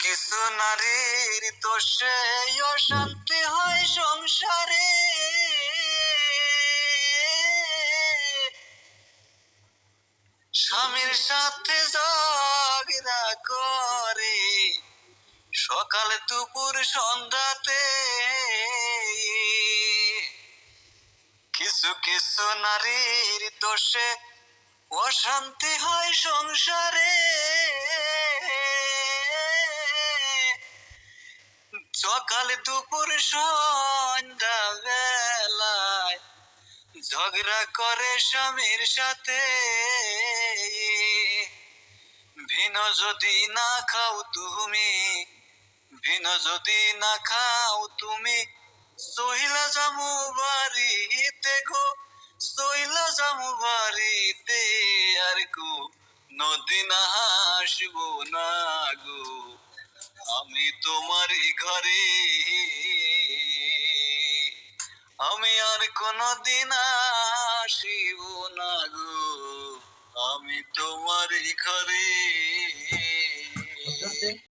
কিছু নারীর দোষে অশান্তি হয় সংসারে, স্বামীর সাথে ঝগড়া করে সকাল দুপুর সন্ধ্যাতে। কিছু কিছু নারীর দোষে অশান্তি হয় সংসারে, সকাল দুপুর সন্ধ্যা বেলায় ঝগড়া করে স্বামীর সাথে। ভিন্ন যদি না খাও তুমি, ভিন্ন যদি না খাও তুমি, সহিলা জামু বাড়িতে গো, সহিলা জামু বাড়িতে। আর গো নদী না আসবো না গো, আমি তোমারই ঘরে। আমি আর কোনদিন আসিব না গো, আমি তোমারই ঘরে।